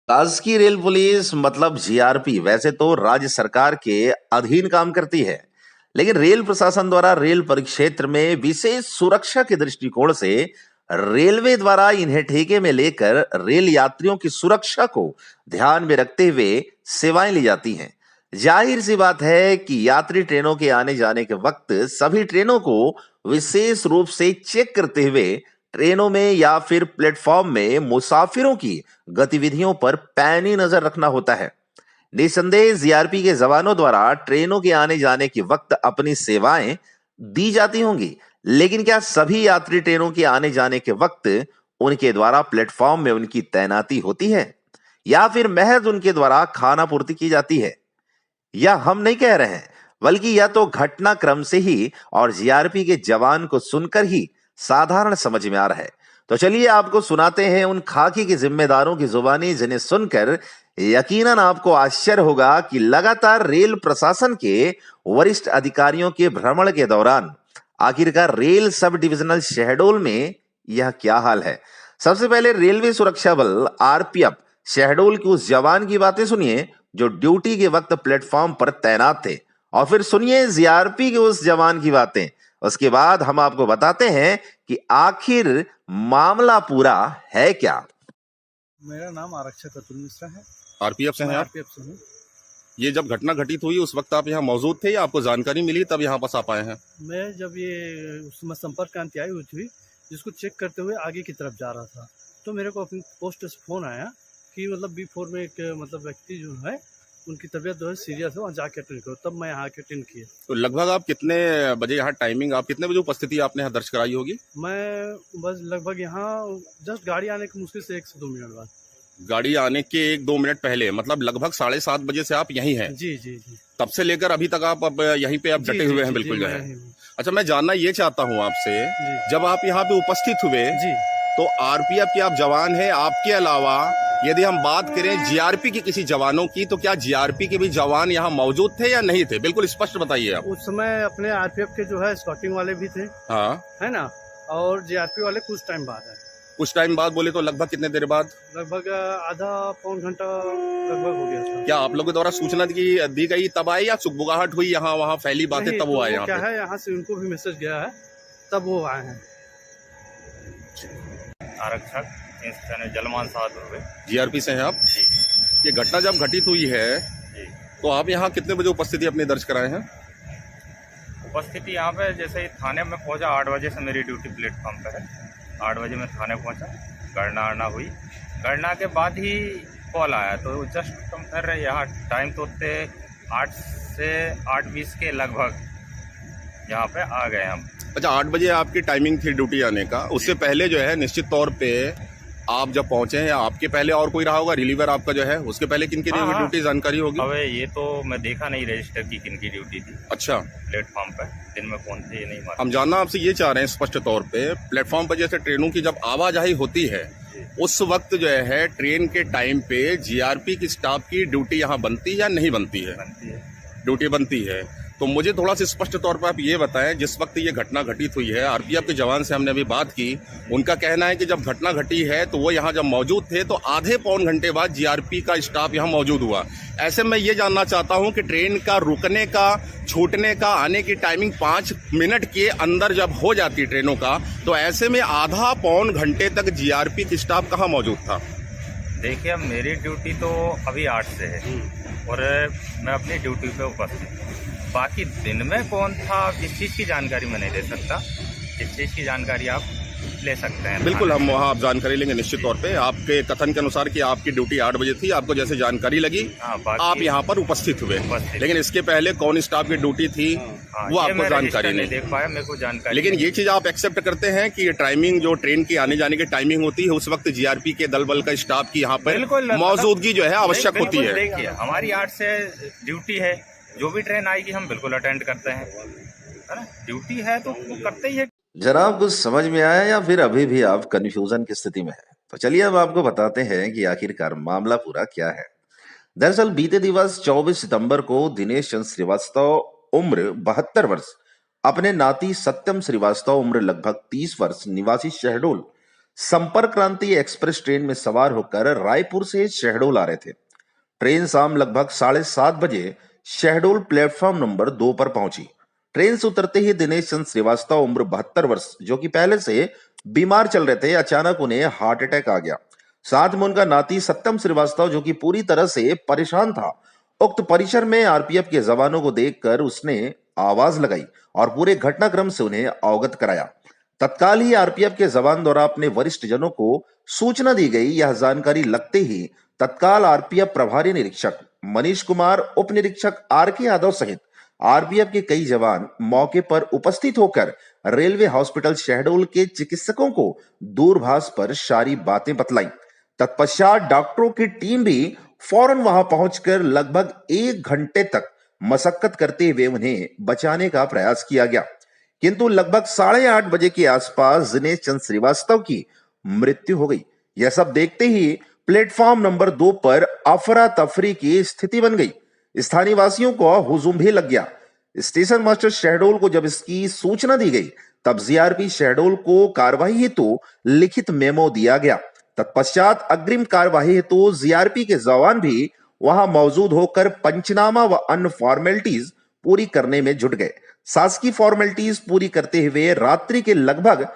शासकीय rail police मतलब GRP वैसे तो राज्य सरकार के अधीन काम करती है, लेकिन रेल प्रशासन द्वारा रेल परिक्षेत्र में विशेष सुरक्षा के दृष्टिकोण से रेलवे द्वारा इन्हें ठेके में लेकर रेल यात्रियों की सुरक्षा को ध्यान में रखते हुए सेवाएं ली जाती हैं। जाहिर सी बात है कि यात्री ट्रेनों के आने जाने के वक्त सभी ट्रेनों को विशेष रूप से चेक करते हुए ट्रेनों में या फिर प्लेटफॉर्म में मुसाफिरों की गतिविधियों पर पैनी नजर रखना होता है। निसंदेह जीआरपी के जवानों द्वारा ट्रेनों के आने जाने के वक्त अपनी सेवाएं दी जाती होंगी, लेकिन क्या सभी यात्री ट्रेनों के आने जाने के वक्त उनके द्वारा प्लेटफॉर्म में उनकी तैनाती होती है या फिर महज उनके द्वारा खाना पूर्ति की जाती है? यह हम नहीं कह रहे हैं, बल्कि यह तो घटनाक्रम से ही और जीआरपी के जवान को सुनकर ही साधारण समझ में आ रहा है। तो चलिए आपको सुनाते हैं उन खाकी के जिम्मेदारों की जुबानी, जिन्हें सुनकर यकीनन आपको आश्चर्य होगा कि लगातार रेल प्रशासन के वरिष्ठ अधिकारियों के भ्रमण के दौरान आखिरकार रेल सब डिविजनल शहडोल में यह क्या हाल है। सबसे पहले रेलवे सुरक्षा बल आरपीएफ शहडोल के उस जवान की बातें सुनिए जो ड्यूटी के वक्त प्लेटफॉर्म पर तैनात थे, और फिर सुनिए जीआरपी के उस जवान की बातें। उसके बाद हम आपको बताते हैं कि आखिर मामला पूरा है क्या। मेरा नाम आरक्षक अतुल मिश्रा है। आरपीएफ से हैं आप? आरपीएफ से हूँ। ये जब घटना घटित हुई उस वक्त आप यहाँ मौजूद थे या आपको जानकारी मिली तब यहाँ पास आप आए हैं? मैं जब ये उस समय संपर्क क्रांति आई हुई थी, जिसको चेक करते हुए आगे की तरफ जा रहा था, तो मेरे को अपनी पोस्ट से फ़ोन आया कि मतलब B4 में एक मतलब व्यक्ति जो है उनकी तबीयत जो है सीरियस है, वहाँ जाके अटेंड करो। तब मैं यहाँ आके अटेंड किया। तो लगभग आप कितने बजे यहाँ टाइमिंग, आप कितने बजे उपस्थिति आपने यहाँ दर्ज कराई होगी? मैं बस लगभग यहाँ जस्ट गाड़ी आने के मुश्किल से 1 से 2 मिनट बाद। गाड़ी आने के 1-2 मिनट पहले, मतलब लगभग 7:30 बजे से आप यहीं हैं? जी जी जी। तब से लेकर अभी तक आप अब यहीं पे आप डटे हुए हैं? बिल्कुल जो है। अच्छा, मैं जानना ये चाहता हूँ आपसे, जब आप यहाँ पे उपस्थित हुए तो आरपीएफ के आप जवान हैं, आपके अलावा यदि हम बात करें जीआरपी के किसी जवानों की, तो क्या जीआरपी के भी जवान यहाँ मौजूद थे या नहीं थे? बिल्कुल स्पष्ट बताइए आप। उस समय अपने आरपीएफ के जो है स्कॉटिंग वाले भी थे, हाँ है ना, और जीआरपी वाले कुछ टाइम बाद है। कुछ टाइम बाद बोले तो लगभग कितने देर बाद? लगभग आधा पौन घंटा लगभग हो गया था। क्या आप लोगों के द्वारा सूचना दी गई तब आए या सुगबुगाहट हुई यहाँ वहाँ फैली बातें तब वो आए? क्या है, यहाँ से उनको भी मैसेज गया है तब वो आए हैं। आरक्षक जलमान साहब हुए। जीआरपी से हैं आप? जी। ये घटना जब घटित हुई है जी, तो आप यहाँ कितने बजे उपस्थिति अपनी दर्ज कराए हैं? उपस्थिति यहाँ पे जैसे ही थाने में पहुँचा, 8 बजे से मेरी ड्यूटी प्लेटफॉर्म पर है। 8 बजे मैं थाने पहुँचा, गणना हुई। गणना के बाद ही कॉल आया, तो जस्ट कम कर रहे यहाँ टाइम तो थे 8 से 8:20 के लगभग यहाँ पे आ गए हम। अच्छा, 8 बजे आपकी टाइमिंग थी ड्यूटी आने का। उससे पहले जो है निश्चित तौर पे आप जब पहुंचे हैं, आपके पहले और कोई रहा होगा रिलीवर आपका जो है, उसके पहले किन की ड्यूटी जानकारी होगी? अबे ये तो मैं देखा नहीं रजिस्टर की किन की ड्यूटी थी। अच्छा, प्लेटफॉर्म पर दिन में कौन थे ये नहीं मालूम। हम जानना आपसे ये चाह रहे हैं स्पष्ट तौर पे, प्लेटफॉर्म पर जैसे ट्रेनों की जब आवाजाही होती है उस वक्त जो है ट्रेन के टाइम पे जीआरपी की स्टाफ की ड्यूटी यहाँ बनती है या नहीं बनती है? बनती है। ड्यूटी बनती है। तो मुझे थोड़ा सा स्पष्ट तौर पर आप ये बताएं, जिस वक्त ये घटना घटित हुई है, आरपीएफ के जवान से हमने अभी बात की, उनका कहना है कि जब घटना घटी है तो वो यहाँ जब मौजूद थे तो आधे पौन घंटे बाद जीआरपी का स्टाफ यहाँ मौजूद हुआ। ऐसे में ये जानना चाहता हूँ कि ट्रेन का रुकने का, छूटने का, आने की टाइमिंग 5 मिनट के अंदर जब हो जाती ट्रेनों का, तो ऐसे में आधा पौन घंटे तक जीआरपी की स्टाफ कहाँ मौजूद था? देखिए, अब मेरी ड्यूटी तो अभी 8 से है और मैं अपनी ड्यूटी पे उपस्थित हूँ। बाकी दिन में कौन था, इस चीज़ की जानकारी मैं नहीं दे सकता। इस चीज़ की जानकारी आप ले सकते हैं। बिल्कुल, हम वहाँ आप जानकारी लेंगे निश्चित तौर पे। आपके कथन के अनुसार कि आपकी ड्यूटी 8 बजे थी, आपको जैसे जानकारी लगी आप यहाँ पर उपस्थित हुए, लेकिन इसके पहले कौन स्टाफ की ड्यूटी थी वो आपको जानकारी नहीं देख पाया, मेरे को जानकारी। लेकिन ये चीज आप एक्सेप्ट करते हैं कि टाइमिंग जो ट्रेन की आने जाने की टाइमिंग होती है उस वक्त जीआरपी के दल बल का स्टाफ की यहाँ पर मौजूदगी जो है आवश्यक होती है? देखिए, हमारी 8 से ड्यूटी है, जो भी ट्रेन आएगी हम बिल्कुल अटेंड करते हैं, है ना। ड्यूटी है तो करते ही है। जनाब, कुछ समझ में आया या फिर अभी भी आप कंफ्यूजन की स्थिति में हैं? तो चलिए अब आपको बताते हैं कि आखिरकार मामला पूरा क्या है। दरअसल बीते दिवस 24 सितंबर को दिनेश चंद्र श्रीवास्तव उम्र 72 वर्ष, अपने नाती सत्यम श्रीवास्तव उम्र लगभग 30 वर्ष, निवासी शहडोल संपर्क क्रांति एक्सप्रेस ट्रेन में सवार होकर रायपुर से शहडोल आ रहे थे। ट्रेन शाम लगभग 7:30 बजे शहडोल प्लेटफॉर्म नंबर 2 पर पहुंची। ट्रेन से उतरते ही दिनेश चंद्र श्रीवास्तव उम्र 72 वर्ष जो कि पहले से बीमार चल रहे थे, अचानक उन्हें हार्ट अटैक आ गया। साथ में उनका नाती सत्यम श्रीवास्तव जो कि पूरी तरह से परेशान था। उक्त परिसर में आरपीएफ के जवानों को देखकर उसने आवाज लगाई और पूरे घटनाक्रम से उन्हें अवगत कराया। तत्काल ही आरपीएफ के जवान द्वारा अपने वरिष्ठ जनों को सूचना दी गई। यह जानकारी लगते ही तत्काल आरपीएफ प्रभारी निरीक्षक मनीष कुमार, उप निरीक्षक आर.के. यादव सहित आरपीएफ के कई जवान मौके पर उपस्थित होकर रेलवे हॉस्पिटल शहडोल के चिकित्सकों को दूरभाष पर सारी बातें बतलाई। तत्पश्चात डॉक्टरों की टीम भी फौरन वहां पहुंचकर लगभग 1 घंटे तक मशक्कत करते हुए उन्हें बचाने का प्रयास किया गया, किंतु लगभग 8:30 बजे के आसपास दिनेश चंद्र श्रीवास्तव की मृत्यु हो गई। यह सब देखते ही प्लेटफॉर्म नंबर 2 पर अफरा तफरी की स्थिति बन गई। स्थानीय वासियों को हुजूम भी लग गया। स्टेशन मास्टर शहडोल को जब इसकी सूचना दी गई तब जीआरपी शहडोल को कार्रवाई हेतु लिखित मेमो दिया गया। तत्पश्चात अग्रिम कार्रवाई हेतु जीआरपी के जवान भी वहां मौजूद होकर पंचनामा व अन्य फॉर्मेलिटीज पूरी करने में जुट गए। शासकीय फॉर्मेलिटीज पूरी करते हुए रात्रि के लगभग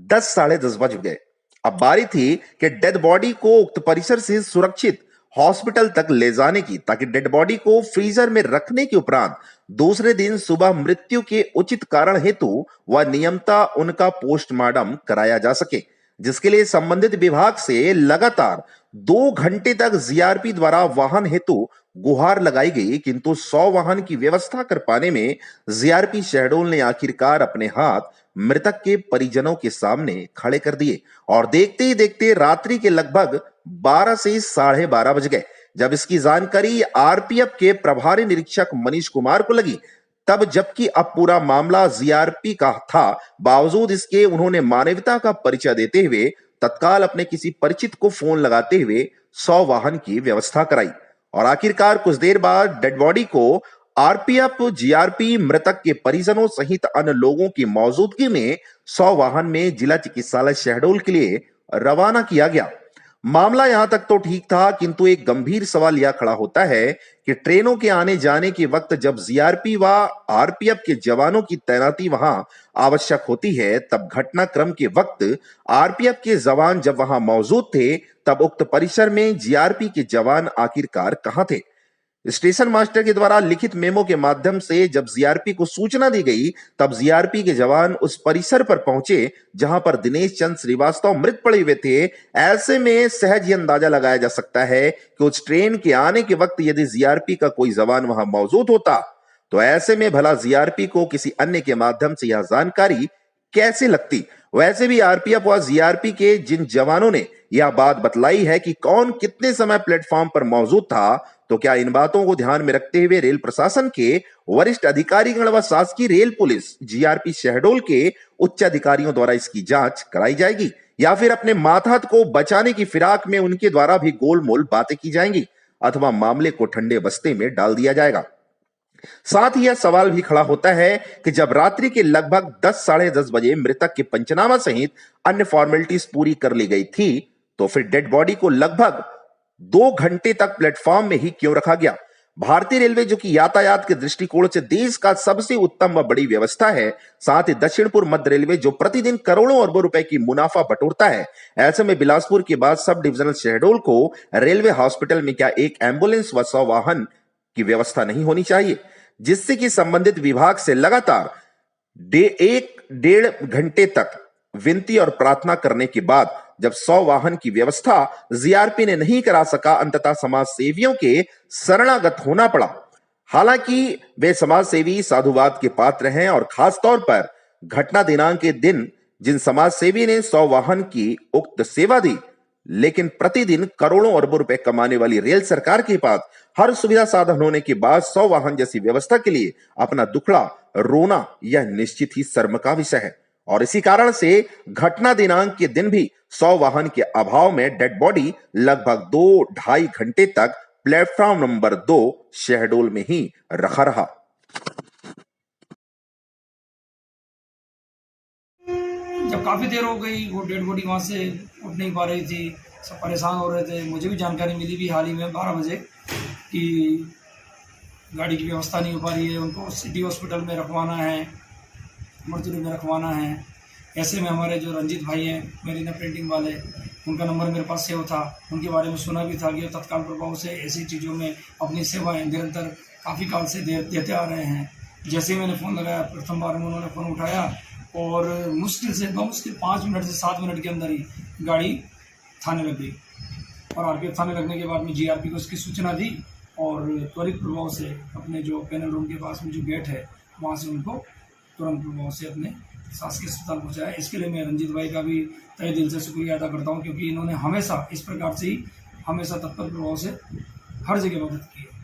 10 साढ़े 10 बज गए। अब बारी थी कि डेड बॉडी को उक्त परिसर से सुरक्षित हॉस्पिटल तक ले जाने की, ताकि डेड बॉडी को फ्रीजर में रखने के उपरांत दूसरे दिन सुबह मृत्यु के उचित कारण हेतु व नियमता उनका पोस्टमार्टम कराया जा सके, जिसके लिए संबंधित विभाग से लगातार 2 घंटे तक जीआरपी द्वारा वाहन हेतु गुहार लगाई गई, किंतु 100 वाहन की व्यवस्था कर पाने में जीआरपी शहडोल ने आखिरकार अपने हाथ मृतक के परिजनों के सामने खड़े कर दिए और देखते ही देखते रात्रि के लगभग 12 से 12:30 बज गए। जब इसकी जानकारी आरपीएफ के प्रभारी निरीक्षक मनीष कुमार को लगी, तब जबकि अब पूरा मामला जीआरपी का था, बावजूद इसके उन्होंने मानवता का परिचय देते हुए तत्काल अपने किसी परिचित को फोन लगाते हुए 100 वाहन की व्यवस्था कराई और आखिरकार कुछ देर बाद डेड बॉडी को आरपीएफ, जीआरपी, मृतक के परिजनों सहित अन्य लोगों की मौजूदगी में 100 वाहन में जिला चिकित्सालय शहडोल के लिए रवाना किया गया। मामला यहां तक तो ठीक था, किंतु एक गंभीर सवाल यह खड़ा होता है कि ट्रेनों के आने जाने के वक्त जब जीआरपी व आरपीएफ के जवानों की तैनाती वहां आवश्यक होती है, तब घटनाक्रम के वक्त आरपीएफ के जवान जब वहां मौजूद थे, तब उक्त परिसर में जीआरपी के जवान आखिरकार कहां थे? स्टेशन मास्टर के द्वारा लिखित मेमो के माध्यम से जब जीआरपी को सूचना दी गई, तब जीआरपी के जवान उस परिसर पर पहुंचे जहां पर दिनेश चंद्र श्रीवास्तव मृत पड़े हुए थे। ऐसे में सहज ही अंदाजा लगाया जा सकता है कि उस ट्रेन के आने के वक्त यदि जीआरपी का कोई जवान वहां मौजूद होता, तो ऐसे में भला जीआरपी को किसी अन्य के माध्यम से यह जानकारी कैसे लगती? वैसे भी आरपीएफ व जीआरपी के जिन जवानों ने यह बात बतलाई है कि कौन कितने समय प्लेटफॉर्म पर मौजूद था, तो क्या इन बातों को ध्यान में रखते हुए रेल प्रशासन के वरिष्ठ अधिकारीगण व शासकीय रेल पुलिस जीआरपी शहडोल के उच्च अधिकारियों द्वारा इसकी जांच कराई जाएगी, या फिर अपने मातहत को बचाने की फिराक में उनके द्वारा भी गोलमोल बातें की जाएंगी, अथवा मामले को ठंडे बस्ते में डाल दिया जाएगा? साथ ही यह सवाल भी खड़ा होता है कि जब रात्रि के लगभग 10 साढ़े 10 बजे मृतक के पंचनामा सहित अन्य फॉर्मेलिटीज पूरी कर ली गई थी, तो फिर डेड बॉडी को लगभग 2 घंटे तक प्लेटफॉर्म में ही क्यों रखा गया? भारतीय रेलवे जो कि यातायात के दृष्टिकोण से देश का सबसे उत्तम व बड़ी व्यवस्था है, साथ ही दक्षिण पूर्व मध्य रेलवे जो प्रतिदिन करोड़ों अरबों रुपए की मुनाफा बटोरता है, ऐसे में बिलासपुर के बाद सब डिविजनल शहडोल को रेलवे हॉस्पिटल में क्या एक एम्बुलेंस व 100 वाहन की व्यवस्था नहीं होनी चाहिए, जिससे कि संबंधित विभाग से लगातार 1-1.5 घंटे तक विनती और प्रार्थना करने के बाद जब 100 वाहन की व्यवस्था जीआरपी ने नहीं करा सका, अंततः समाज सेवियों के शरणागत होना पड़ा। हालांकि वे समाज सेवी साधुवाद के पात्र हैं और खासतौर पर घटना दिनांक के दिन जिन समाज सेवी ने 100 वाहन की उक्त सेवा दी, लेकिन प्रतिदिन करोड़ों अरबों रुपए कमाने वाली रेल सरकार के पास हर सुविधा साधन होने के बाद 100 वाहन जैसी व्यवस्था के लिए अपना दुखड़ा रोना यह निश्चित ही शर्म का विषय है। और इसी कारण से घटना दिनांक के दिन भी 100 वाहन के अभाव में डेड बॉडी लगभग 2-2.5 घंटे तक प्लेटफॉर्म नंबर 2 शहडोल में ही रखा रहा। जब काफ़ी देर हो गई वो डेड बॉडी वहाँ से उठ नहीं पा रही थी, सब परेशान हो रहे थे। मुझे भी जानकारी मिली भी हाल ही में 12 बजे कि गाड़ी की व्यवस्था नहीं हो पा रही है, उनको सिटी हॉस्पिटल में रखवाना है, मर्चुरी में रखवाना है। ऐसे में हमारे जो रंजीत भाई हैं मेरीना प्रिंटिंग वाले, उनका नंबर मेरे पास सेव था, उनके बारे में सुना भी था कि तत्काल प्रभाव से ऐसी चीज़ों में अपनी सेवाएं निरंतर काफ़ी काल से देते आ रहे हैं। जैसे ही मैंने फ़ोन लगाया, प्रथम बार में उन्होंने फ़ोन उठाया और मुश्किल से बमुश्किल 5 मिनट से 7 मिनट के अंदर ही गाड़ी थाने लग गई। और आरपीएफ थाने लगने के बाद में जीआरपी को इसकी सूचना दी और त्वरित प्रभाव से अपने जो पैनल रूम के पास में जो गेट है वहाँ से उनको तुरंत प्रभाव से अपने शासकीय अस्पताल पहुँचाया। इसके लिए मैं रंजीत भाई का भी तहे दिल से शुक्रिया अदा करता हूँ, क्योंकि इन्होंने हमेशा इस प्रकार से ही हमेशा तत्पर प्रभाव से हर जगह मदद की है।